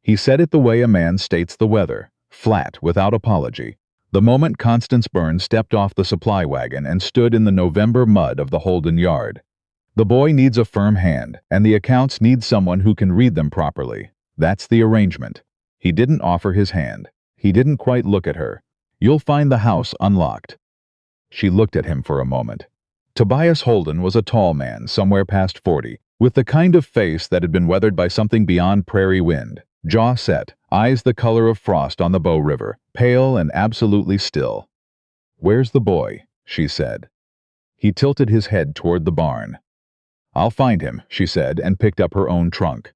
He said it the way a man states the weather, flat, without apology. The moment Constance Byrne stepped off the supply wagon and stood in the November mud of the Holden yard. The boy needs a firm hand, and the accounts need someone who can read them properly. That's the arrangement. He didn't offer his hand. He didn't quite look at her. You'll find the house unlocked. She looked at him for a moment. Tobias Holden was a tall man, somewhere past 40, with the kind of face that had been weathered by something beyond prairie wind. Jaw set, eyes the color of frost on the Bow River, pale and absolutely still. "Where's the boy?" she said. He tilted his head toward the barn. "I'll find him," she said, and picked up her own trunk.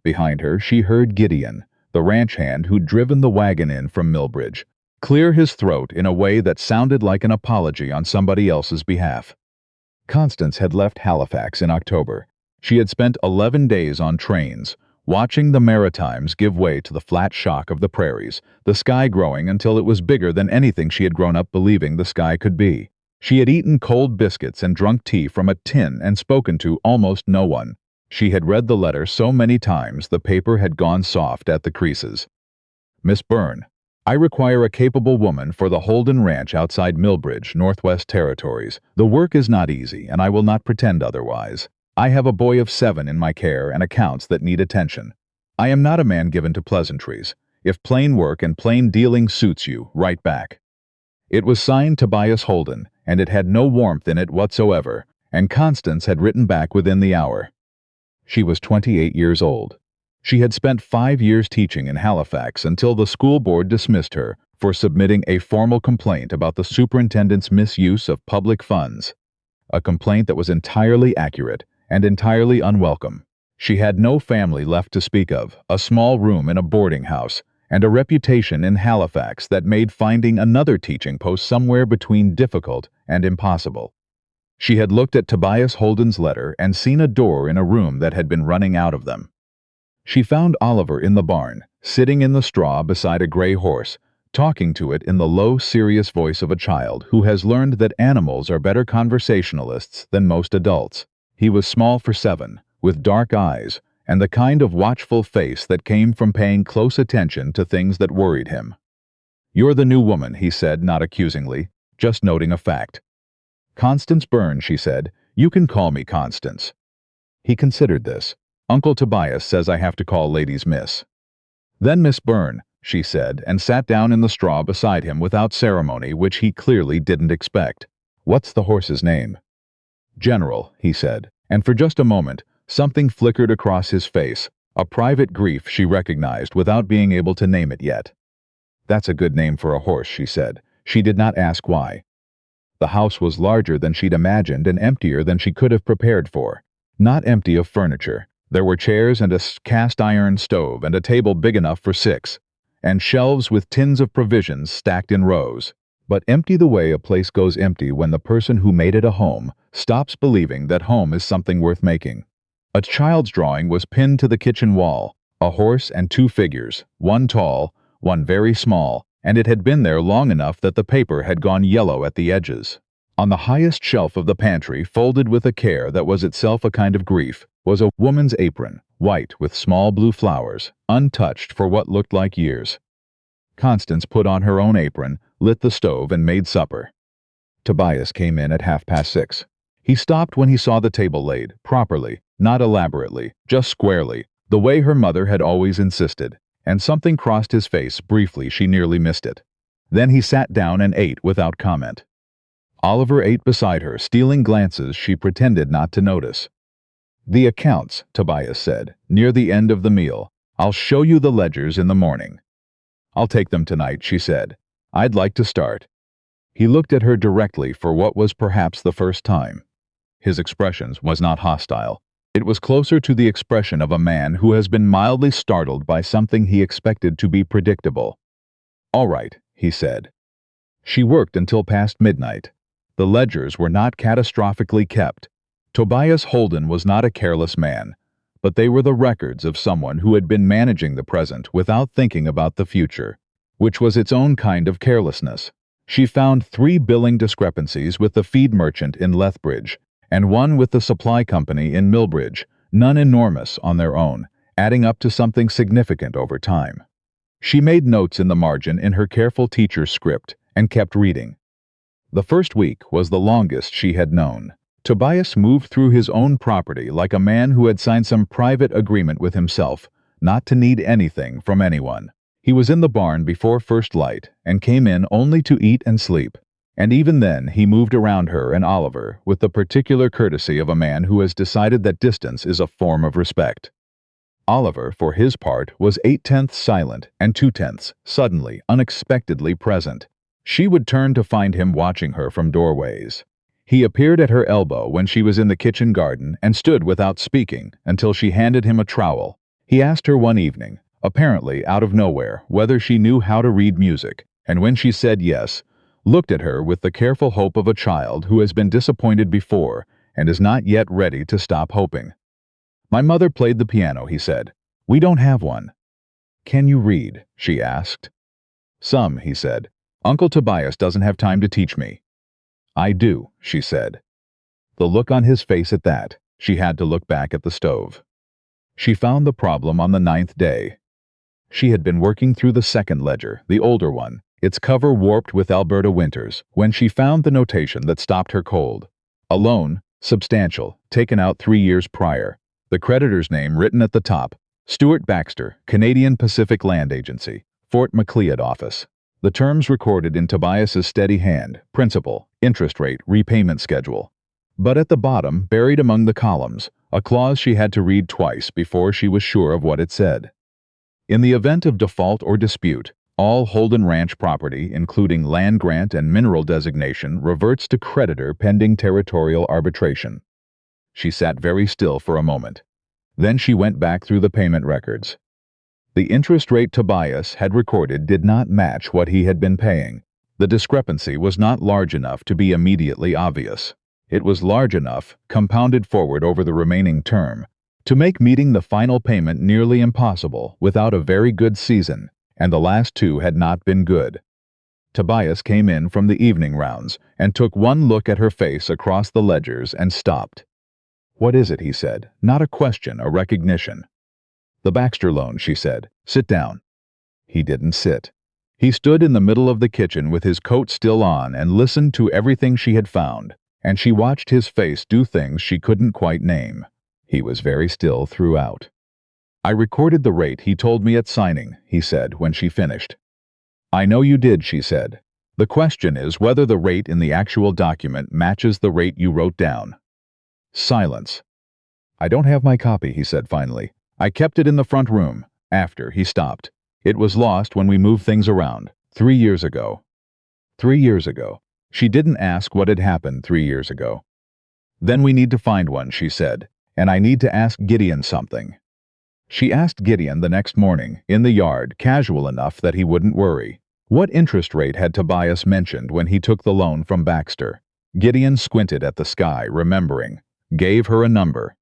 Behind her, she heard Gideon, the ranch hand who'd driven the wagon in from Millbridge, clear his throat in a way that sounded like an apology on somebody else's behalf. Constance had left Halifax in October. She had spent 11 days on trains, watching the Maritimes give way to the flat shock of the prairies, the sky growing until it was bigger than anything she had grown up believing the sky could be. She had eaten cold biscuits and drunk tea from a tin and spoken to almost no one. She had read the letter so many times the paper had gone soft at the creases. "Miss Byrne, I require a capable woman for the Holden Ranch outside Millbridge, Northwest Territories. The work is not easy, and I will not pretend otherwise. I have a boy of 7 in my care and accounts that need attention. I am not a man given to pleasantries. If plain work and plain dealing suits you, write back." It was signed Tobias Holden, and it had no warmth in it whatsoever, and Constance had written back within the hour. She was 28 years old. She had spent 5 years teaching in Halifax until the school board dismissed her for submitting a formal complaint about the superintendent's misuse of public funds. A complaint that was entirely accurate and entirely unwelcome. She had no family left to speak of, a small room in a boarding house, and a reputation in Halifax that made finding another teaching post somewhere between difficult and impossible. She had looked at Tobias Holden's letter and seen a door in a room that had been running out of them. She found Oliver in the barn, sitting in the straw beside a gray horse, talking to it in the low, serious voice of a child who has learned that animals are better conversationalists than most adults. He was small for 7, with dark eyes, and the kind of watchful face that came from paying close attention to things that worried him. "You're the new woman," he said, not accusingly, just noting a fact. "Constance Byrne," she said. "You can call me Constance." He considered this. "Uncle Tobias says I have to call ladies Miss." "Then Miss Byrne," she said, and sat down in the straw beside him without ceremony, which he clearly didn't expect. "What's the horse's name?" "General," he said, and for just a moment, something flickered across his face, a private grief she recognized without being able to name it yet. "That's a good name for a horse," she said. She did not ask why. The house was larger than she'd imagined and emptier than she could have prepared for. Not empty of furniture. There were chairs and a cast-iron stove and a table big enough for 6, and shelves with tins of provisions stacked in rows. But empty the way a place goes empty when the person who made it a home stops believing that home is something worth making. A child's drawing was pinned to the kitchen wall, a horse and 2 figures, one tall, one very small, and it had been there long enough that the paper had gone yellow at the edges. On the highest shelf of the pantry, folded with a care that was itself a kind of grief, was a woman's apron, white with small blue flowers, untouched for what looked like years. Constance put on her own apron, lit the stove, and made supper. Tobias came in at 6:30. He stopped when he saw the table laid, properly, not elaborately, just squarely, the way her mother had always insisted, and something crossed his face briefly. She nearly missed it. Then he sat down and ate without comment. Oliver ate beside her, stealing glances she pretended not to notice. "The accounts," Tobias said, near the end of the meal. "I'll show you the ledgers in the morning." "I'll take them tonight," she said. "I'd like to start." He looked at her directly for what was perhaps the first time. His expression was not hostile. It was closer to the expression of a man who has been mildly startled by something he expected to be predictable. "All right," he said. She worked until past midnight. The ledgers were not catastrophically kept. Tobias Holden was not a careless man, but they were the records of someone who had been managing the present without thinking about the future, which was its own kind of carelessness. She found 3 billing discrepancies with the feed merchant in Lethbridge, and 1 with the supply company in Millbridge, none enormous on their own, adding up to something significant over time. She made notes in the margin in her careful teacher's script and kept reading. The first week was the longest she had known. Tobias moved through his own property like a man who had signed some private agreement with himself, not to need anything from anyone. He was in the barn before first light and came in only to eat and sleep. And even then he moved around her and Oliver with the particular courtesy of a man who has decided that distance is a form of respect. Oliver, for his part, was 8/10 silent and 2/10 suddenly, unexpectedly present. She would turn to find him watching her from doorways. He appeared at her elbow when she was in the kitchen garden and stood without speaking until she handed him a trowel. He asked her one evening, apparently out of nowhere, whether she knew how to read music, and when she said yes, looked at her with the careful hope of a child who has been disappointed before and is not yet ready to stop hoping. "My mother played the piano," he said. "We don't have one." "Can you read?" she asked. "Some," he said. "Uncle Tobias doesn't have time to teach me." "I do," she said. The look on his face at that, she had to look back at the stove. She found the problem on the 9th day. She had been working through the second ledger, the older one, its cover warped with Alberta winters, when she found the notation that stopped her cold. A loan, substantial, taken out 3 years prior. The creditor's name written at the top, Stuart Baxter, Canadian Pacific Land Agency, Fort Macleod office. The terms recorded in Tobias's steady hand, principal, interest rate, repayment schedule. But at the bottom, buried among the columns, a clause she had to read twice before she was sure of what it said. In the event of default or dispute, all Holden Ranch property, including land grant and mineral designation, reverts to creditor pending territorial arbitration. She sat very still for a moment. Then she went back through the payment records. The interest rate Tobias had recorded did not match what he had been paying. The discrepancy was not large enough to be immediately obvious. It was large enough, compounded forward over the remaining term, to make meeting the final payment nearly impossible without a very good season, and the last 2 had not been good. Tobias came in from the evening rounds and took one look at her face across the ledgers and stopped. "What is it?" he said. Not a question, a recognition. "The Baxter loan," she said. "Sit down." He didn't sit. He stood in the middle of the kitchen with his coat still on and listened to everything she had found, and she watched his face do things she couldn't quite name. He was very still throughout. "I recorded the rate he told me at signing," he said when she finished. "I know you did," she said. "The question is whether the rate in the actual document matches the rate you wrote down." Silence. "I don't have my copy," he said finally. "I kept it in the front room." After, he stopped. "It was lost when we moved things around, 3 years ago." 3 years ago. She didn't ask what had happened 3 years ago. "Then we need to find one," she said, "and I need to ask Gideon something." She asked Gideon the next morning, in the yard, casual enough that he wouldn't worry. What interest rate had Tobias mentioned when he took the loan from Baxter? Gideon squinted at the sky, remembering. Gave her a number.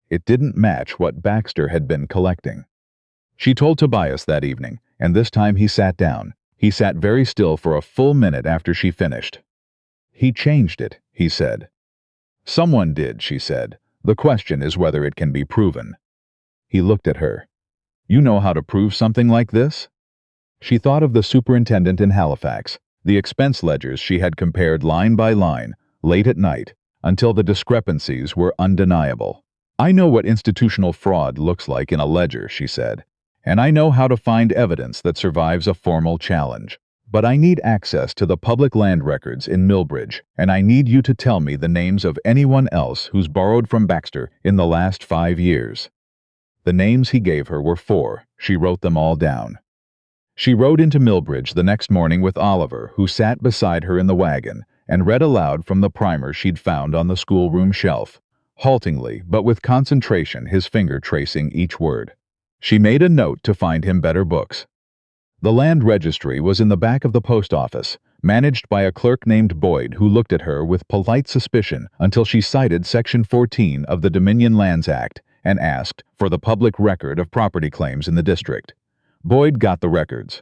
It didn't match what Baxter had been collecting. She told Tobias that evening, and this time he sat down. He sat very still for a full minute after she finished. "He changed it," he said. "Someone did," she said. "The question is whether it can be proven." He looked at her. "You know how to prove something like this?" She thought of the superintendent in Halifax, the expense ledgers she had compared line by line, late at night, until the discrepancies were undeniable. "I know what institutional fraud looks like in a ledger," she said, "and I know how to find evidence that survives a formal challenge. But I need access to the public land records in Millbridge, and I need you to tell me the names of anyone else who's borrowed from Baxter in the last 5 years. The names he gave her were 4. She wrote them all down. She rode into Millbridge the next morning with Oliver, who sat beside her in the wagon, and read aloud from the primer she'd found on the schoolroom shelf, haltingly but with concentration, his finger tracing each word. She made a note to find him better books. The land registry was in the back of the post office, managed by a clerk named Boyd who looked at her with polite suspicion until she cited Section 14 of the Dominion Lands Act and asked for the public record of property claims in the district. Boyd got the records.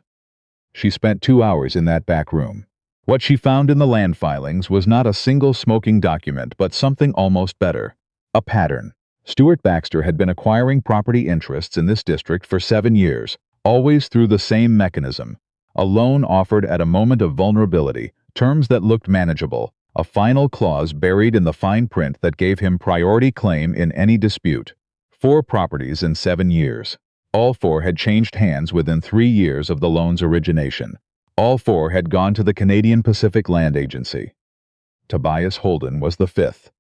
She spent 2 hours in that back room. What she found in the land filings was not a single smoking document but something almost better. A pattern. Stuart Baxter had been acquiring property interests in this district for 7 years, always through the same mechanism. A loan offered at a moment of vulnerability, terms that looked manageable, a final clause buried in the fine print that gave him priority claim in any dispute. 4 properties in 7 years. All 4 had changed hands within 3 years of the loan's origination. All 4 had gone to the Canadian Pacific Land Agency. Tobias Holden was the 5th.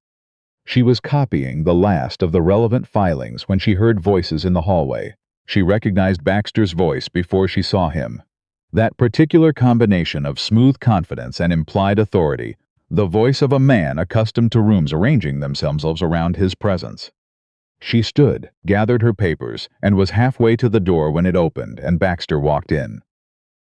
She was copying the last of the relevant filings when she heard voices in the hallway. She recognized Baxter's voice before she saw him. That particular combination of smooth confidence and implied authority, the voice of a man accustomed to rooms arranging themselves around his presence. She stood, gathered her papers, and was halfway to the door when it opened and Baxter walked in.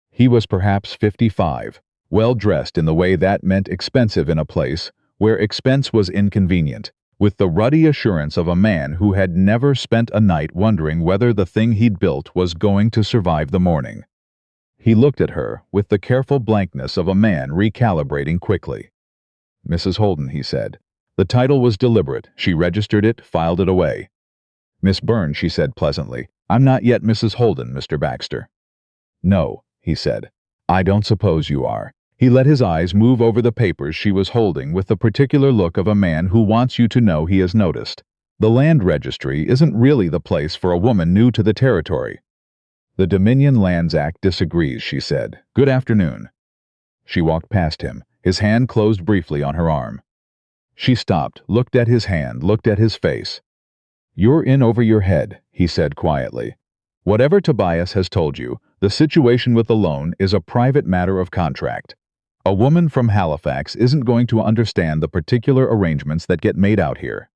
He was perhaps 55, well-dressed in the way that meant expensive in a place where expense was inconvenient, with the ruddy assurance of a man who had never spent a night wondering whether the thing he'd built was going to survive the morning. He looked at her with the careful blankness of a man recalibrating quickly. "Mrs. Holden," he said. The title was deliberate. She registered it, filed it away. "Miss Byrne," she said pleasantly. "I'm not yet Mrs. Holden, Mr. Baxter." "No," he said. "I don't suppose you are." He let his eyes move over the papers she was holding with the particular look of a man who wants you to know he has noticed. "The land registry isn't really the place for a woman new to the territory." "The Dominion Lands Act disagrees," she said. "Good afternoon." She walked past him. His hand closed briefly on her arm. She stopped, looked at his hand, looked at his face. "You're in over your head," he said quietly. "Whatever Tobias has told you, the situation with the loan is a private matter of contract. A woman from Halifax isn't going to understand the particular arrangements that get made out here."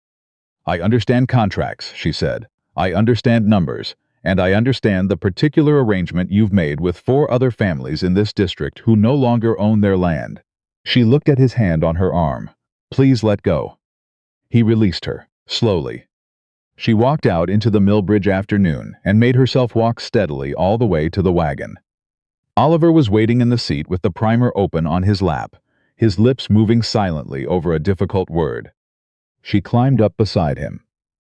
"I understand contracts," she said. "I understand numbers, and I understand the particular arrangement you've made with 4 other families in this district who no longer own their land." She looked at his hand on her arm. "Please let go." He released her, slowly. She walked out into the Millbridge afternoon and made herself walk steadily all the way to the wagon. Oliver was waiting in the seat with the primer open on his lap, his lips moving silently over a difficult word. She climbed up beside him,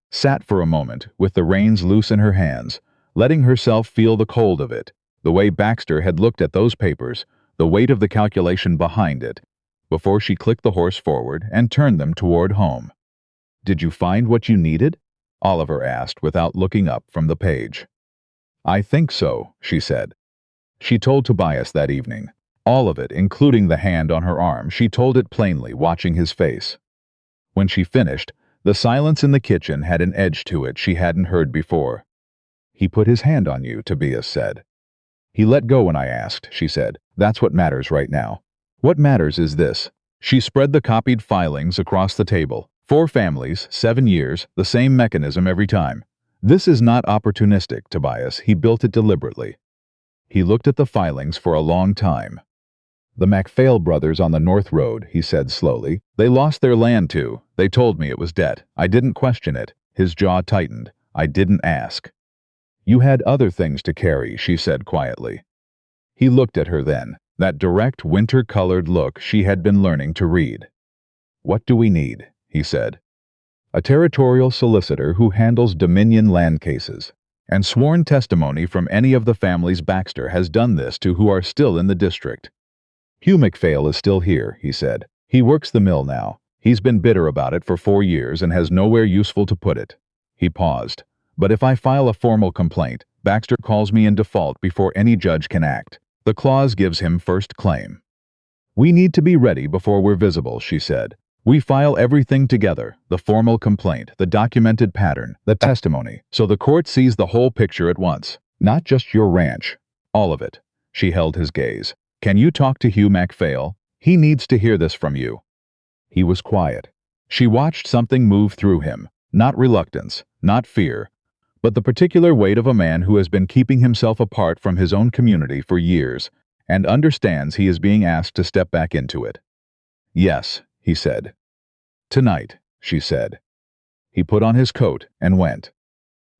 sat for a moment with the reins loose in her hands, letting herself feel the cold of it, the way Baxter had looked at those papers, the weight of the calculation behind it, before she clicked the horse forward and turned them toward home. "Did you find what you needed?" Oliver asked without looking up from the page. "I think so," she said. She told Tobias that evening. All of it, including the hand on her arm. She told it plainly, watching his face. When she finished, the silence in the kitchen had an edge to it she hadn't heard before. "He put his hand on you," Tobias said. "He let go when I asked," she said. "That's what matters right now. What matters is this." She spread the copied filings across the table. 4 families, 7 years, the same mechanism every time. "This is not opportunistic, Tobias. He built it deliberately." He looked at the filings for a long time. "The MacPhail brothers on the North Road," he said slowly. "They lost their land too. They told me it was debt. I didn't question it." His jaw tightened. "I didn't ask." "You had other things to carry," she said quietly. He looked at her then, that direct winter-colored look she had been learning to read. "What do we need?" he said. "A territorial solicitor who handles Dominion land cases. And sworn testimony from any of the families Baxter has done this to who are still in the district." "Hugh MacPhail is still here," he said. "He works the mill now. He's been bitter about it for 4 years and has nowhere useful to put it." He paused. "But if I file a formal complaint, Baxter calls me in default before any judge can act. The clause gives him first claim." "We need to be ready before we're visible," she said. "We file everything together, the formal complaint, the documented pattern, the testimony, so the court sees the whole picture at once. Not just your ranch. All of it." She held his gaze. "Can you talk to Hugh MacPhail? He needs to hear this from you." He was quiet. She watched something move through him. Not reluctance, not fear, but the particular weight of a man who has been keeping himself apart from his own community for years and understands he is being asked to step back into it. "Yes," he said. "Tonight," she said. He put on his coat and went.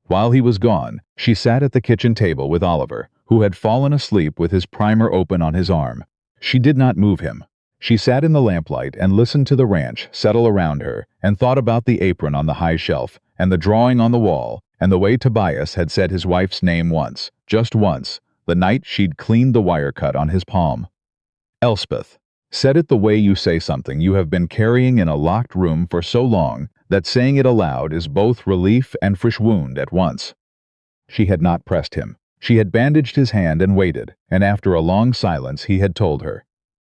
While he was gone, she sat at the kitchen table with Oliver, who had fallen asleep with his primer open on his arm. She did not move him. She sat in the lamplight and listened to the ranch settle around her and thought about the apron on the high shelf and the drawing on the wall, and the way Tobias had said his wife's name once, just once, the night she'd cleaned the wire cut on his palm. Elspeth. Said it the way you say something you have been carrying in a locked room for so long that saying it aloud is both relief and fresh wound at once. She had not pressed him. She had bandaged his hand and waited, and after a long silence he had told her.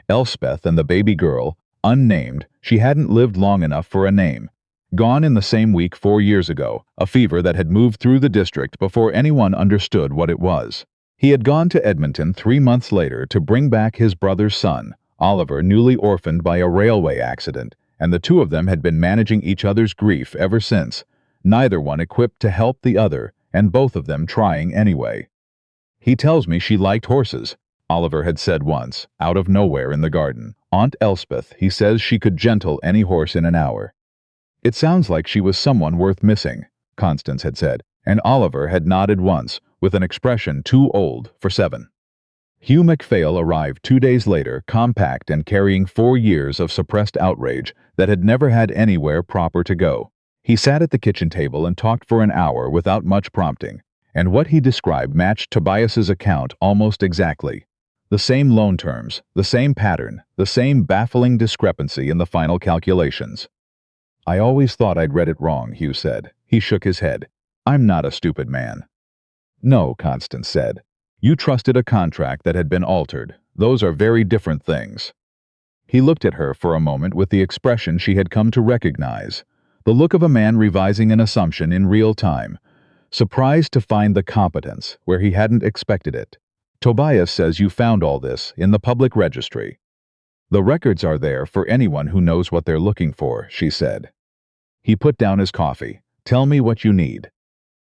Elspeth and the baby girl, unnamed, she hadn't lived long enough for a name. Gone in the same week 4 years ago, a fever that had moved through the district before anyone understood what it was. He had gone to Edmonton 3 months later to bring back his brother's son, Oliver, newly orphaned by a railway accident, and the two of them had been managing each other's grief ever since, neither one equipped to help the other, and both of them trying anyway. He tells me she liked horses, Oliver had said once, out of nowhere in the garden. Aunt Elspeth, he says she could gentle any horse in an hour. It sounds like she was someone worth missing, Constance had said, and Oliver had nodded once, with an expression too old for 7. Hugh MacPhail arrived 2 days later, compact and carrying 4 years of suppressed outrage that had never had anywhere proper to go. He sat at the kitchen table and talked for an hour without much prompting, and what he described matched Tobias's account almost exactly. The same loan terms, the same pattern, the same baffling discrepancy in the final calculations. I always thought I'd read it wrong, Hugh said. He shook his head. I'm not a stupid man. No, Constance said. You trusted a contract that had been altered. Those are very different things. He looked at her for a moment with the expression she had come to recognize, the look of a man revising an assumption in real time, surprised to find the competence where he hadn't expected it. Tobias says you found all this in the public registry. The records are there for anyone who knows what they're looking for, she said. He put down his coffee. Tell me what you need.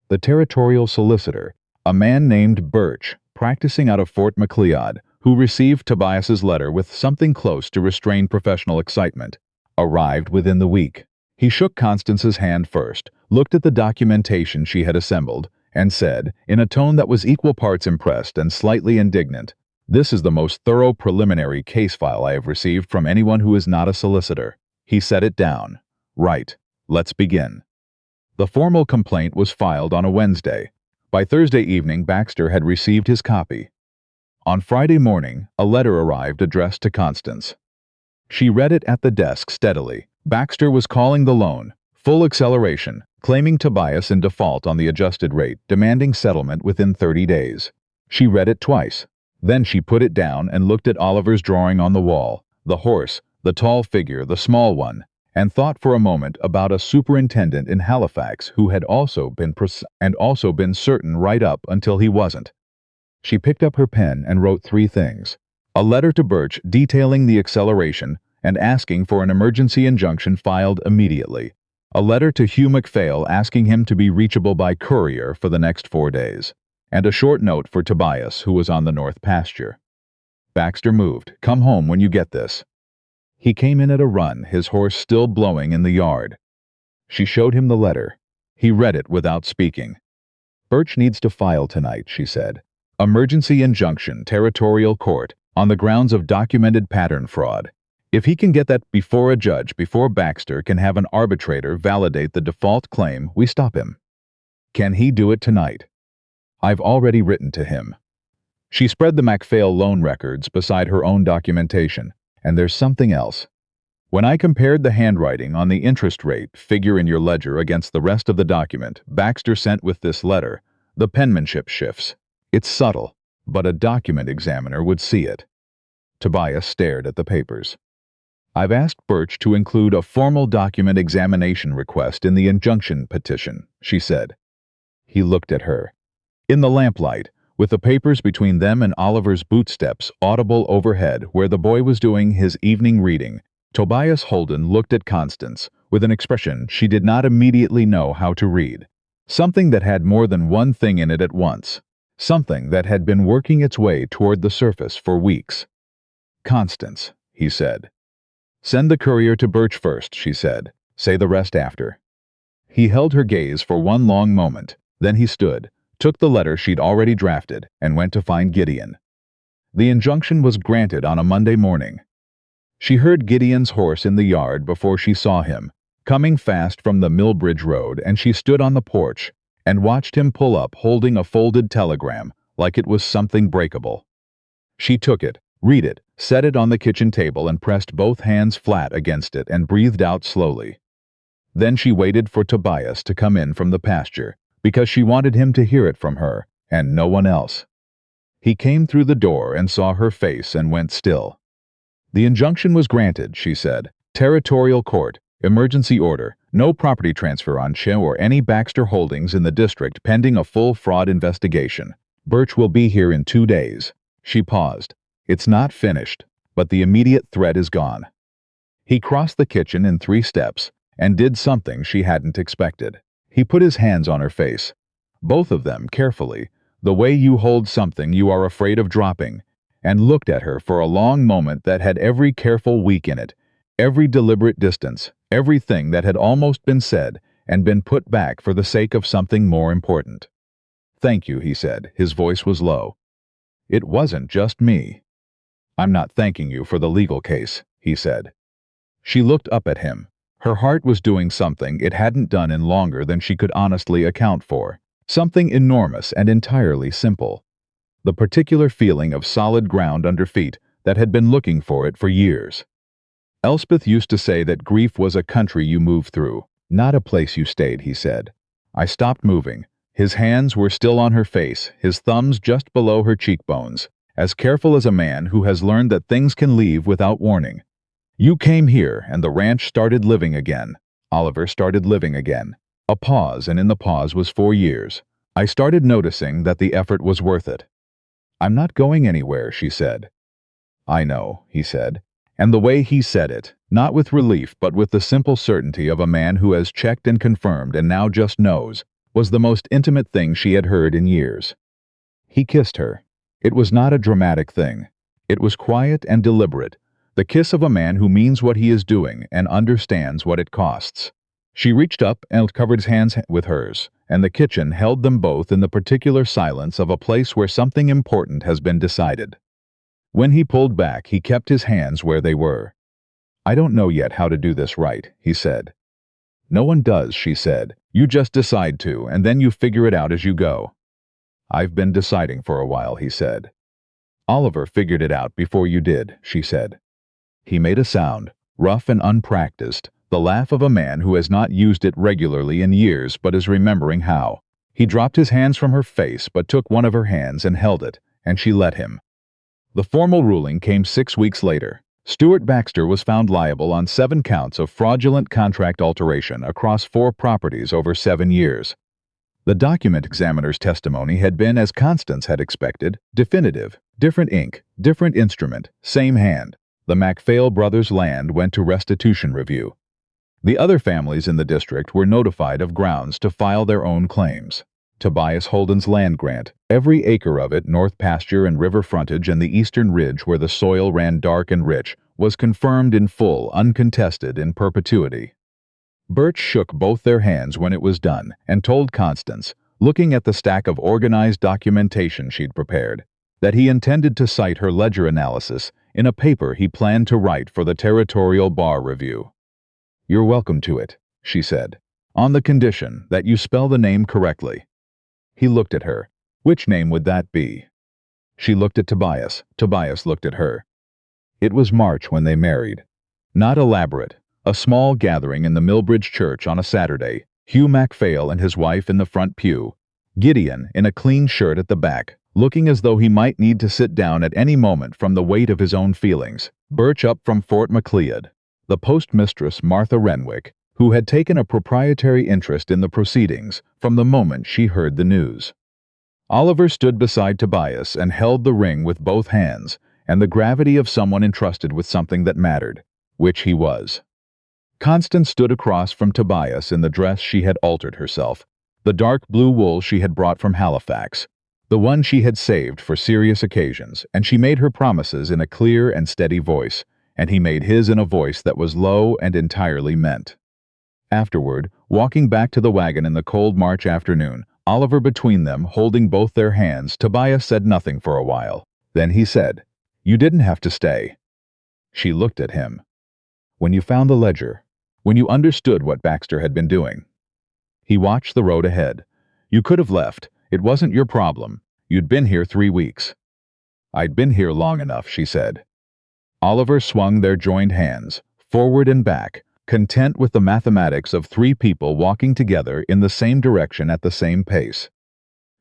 The territorial solicitor, a man named Birch, practicing out of Fort Macleod, who received Tobias's letter with something close to restrained professional excitement, arrived within the week. He shook Constance's hand first, looked at the documentation she had assembled, and said, in a tone that was equal parts impressed and slightly indignant, "This is the most thorough preliminary case file I have received from anyone who is not a solicitor." He set it down. Right. Let's begin. The formal complaint was filed on a Wednesday. By Thursday evening, Baxter had received his copy. On Friday morning, a letter arrived addressed to Constance. She read it at the desk steadily. Baxter was calling the loan, full acceleration, claiming Tobias in default on the adjusted rate, demanding settlement within 30 days. She read it twice. Then she put it down and looked at Oliver's drawing on the wall, the horse, the tall figure, the small one, and thought for a moment about a superintendent in Halifax who had also been certain right up until he wasn't. She picked up her pen and wrote 3 things. A letter to Birch detailing the acceleration and asking for an emergency injunction filed immediately. A letter to Hugh MacPhail asking him to be reachable by courier for the next 4 days. And a short note for Tobias, who was on the north pasture. Baxter moved. Come home when you get this. He came in at a run, his horse still blowing in the yard. She showed him the letter. He read it without speaking. Birch needs to file tonight, she said. Emergency injunction, territorial court, on the grounds of documented pattern fraud. If he can get that before a judge, before Baxter can have an arbitrator validate the default claim, we stop him. Can he do it tonight? I've already written to him. She spread the MacPhail loan records beside her own documentation, and there's something else. When I compared the handwriting on the interest rate figure in your ledger against the rest of the document Baxter sent with this letter, the penmanship shifts. It's subtle, but a document examiner would see it. Tobias stared at the papers. I've asked Birch to include a formal document examination request in the injunction petition, she said. He looked at her. In the lamplight, with the papers between them and Oliver's bootsteps audible overhead where the boy was doing his evening reading, Tobias Holden looked at Constance with an expression she did not immediately know how to read. Something that had more than one thing in it at once. Something that had been working its way toward the surface for weeks. Constance, he said. Send the courier to Birch first, she said. Say the rest after. He held her gaze for one long moment. Then he stood, took the letter she'd already drafted, and went to find Gideon. The injunction was granted on a Monday morning. She heard Gideon's horse in the yard before she saw him, coming fast from the Millbridge Road, and she stood on the porch and watched him pull up holding a folded telegram like it was something breakable. She took it, read it, set it on the kitchen table and pressed both hands flat against it and breathed out slowly. Then she waited for Tobias to come in from the pasture, because she wanted him to hear it from her, and no one else. He came through the door and saw her face and went still. The injunction was granted, she said. Territorial court, emergency order, no property transfer on Che or any Baxter holdings in the district pending a full fraud investigation. Birch will be here in 2 days. She paused. It's not finished, but the immediate threat is gone. He crossed the kitchen in 3 steps and did something she hadn't expected. He put his hands on her face, both of them carefully, the way you hold something you are afraid of dropping, and looked at her for a long moment that had every careful week in it, every deliberate distance, everything that had almost been said and been put back for the sake of something more important. "Thank you," he said. His voice was low. "It wasn't just me." "I'm not thanking you for the legal case," he said. She looked up at him. Her heart was doing something it hadn't done in longer than she could honestly account for, something enormous and entirely simple. The particular feeling of solid ground under feet that had been looking for it for years. Elspeth used to say that grief was a country you moved through, not a place you stayed, he said. I stopped moving. His hands were still on her face, his thumbs just below her cheekbones, as careful as a man who has learned that things can leave without warning. You came here, and the ranch started living again. Oliver started living again. A pause, and in the pause was 4 years. I started noticing that the effort was worth it. I'm not going anywhere, she said. I know, he said. And the way he said it, not with relief but with the simple certainty of a man who has checked and confirmed and now just knows, was the most intimate thing she had heard in years. He kissed her. It was not a dramatic thing. It was quiet and deliberate, the kiss of a man who means what he is doing and understands what it costs. She reached up and covered his hands with hers, and the kitchen held them both in the particular silence of a place where something important has been decided. When he pulled back, he kept his hands where they were. I don't know yet how to do this right, he said. No one does, she said. You just decide to, and then you figure it out as you go. I've been deciding for a while, he said. Oliver figured it out before you did, she said. He made a sound, rough and unpracticed, the laugh of a man who has not used it regularly in years but is remembering how. He dropped his hands from her face but took one of her hands and held it, and she let him. The formal ruling came 6 weeks later. Stuart Baxter was found liable on 7 counts of fraudulent contract alteration across 4 properties over 7 years. The document examiner's testimony had been, as Constance had expected, definitive. Different ink, different instrument, same hand. The MacPhail brothers' land went to restitution review. The other families in the district were notified of grounds to file their own claims. Tobias Holden's land grant, every acre of it, north pasture and river frontage and the eastern ridge where the soil ran dark and rich, was confirmed in full, uncontested, in perpetuity. Birch shook both their hands when it was done and told Constance, looking at the stack of organized documentation she'd prepared, that he intended to cite her ledger analysis in a paper he planned to write for the Territorial Bar Review. You're welcome to it, she said, on the condition that you spell the name correctly. He looked at her. Which name would that be? She looked at Tobias. Tobias looked at her. It was March when they married. Not elaborate. A small gathering in the Millbridge Church on a Saturday. Hugh MacPhail and his wife in the front pew. Gideon, in a clean shirt at the back, looking as though he might need to sit down at any moment from the weight of his own feelings. Birch up from Fort Macleod. The postmistress, Martha Renwick, who had taken a proprietary interest in the proceedings from the moment she heard the news. Oliver stood beside Tobias and held the ring with both hands, and the gravity of someone entrusted with something that mattered, which he was. Constance stood across from Tobias in the dress she had altered herself, the dark blue wool she had brought from Halifax, the one she had saved for serious occasions, and she made her promises in a clear and steady voice, and he made his in a voice that was low and entirely meant. Afterward, walking back to the wagon in the cold March afternoon, Oliver between them, holding both their hands, Tobias said nothing for a while. Then he said, You didn't have to stay. She looked at him. When you found the ledger, when you understood what Baxter had been doing. He watched the road ahead. You could have left. It wasn't your problem. You'd been here 3 weeks. I'd been here long enough, she said. Oliver swung their joined hands, forward and back, content with the mathematics of 3 people walking together in the same direction at the same pace.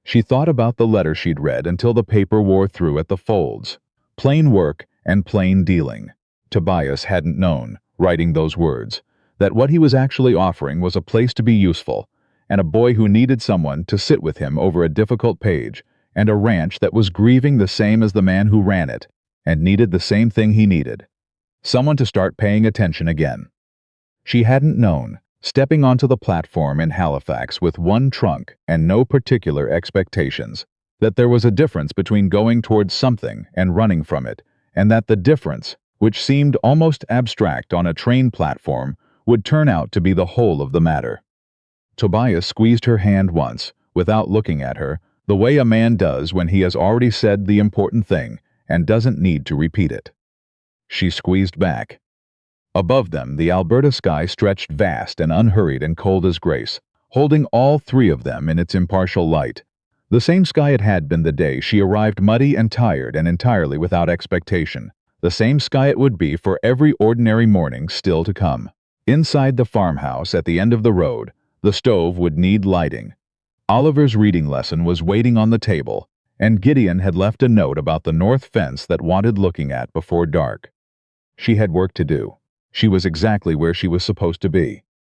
She thought about the letter she'd read until the paper wore through at the folds. Plain work and plain dealing. Tobias hadn't known, writing those words, that what he was actually offering was a place to be useful, and a boy who needed someone to sit with him over a difficult page, and a ranch that was grieving the same as the man who ran it, and needed the same thing he needed. Someone to start paying attention again. She hadn't known, stepping onto the platform in Halifax with 1 trunk and no particular expectations, that there was a difference between going towards something and running from it, and that the difference, which seemed almost abstract on a train platform, would turn out to be the whole of the matter. Tobias squeezed her hand once, without looking at her, the way a man does when he has already said the important thing and doesn't need to repeat it. She squeezed back. Above them, the Alberta sky stretched vast and unhurried and cold as grace, holding all 3 of them in its impartial light. The same sky it had been the day she arrived muddy and tired and entirely without expectation. The same sky it would be for every ordinary morning still to come. Inside the farmhouse at the end of the road, the stove would need lighting. Oliver's reading lesson was waiting on the table, and Gideon had left a note about the north fence that wanted looking at before dark. She had work to do. She was exactly where she was supposed to be.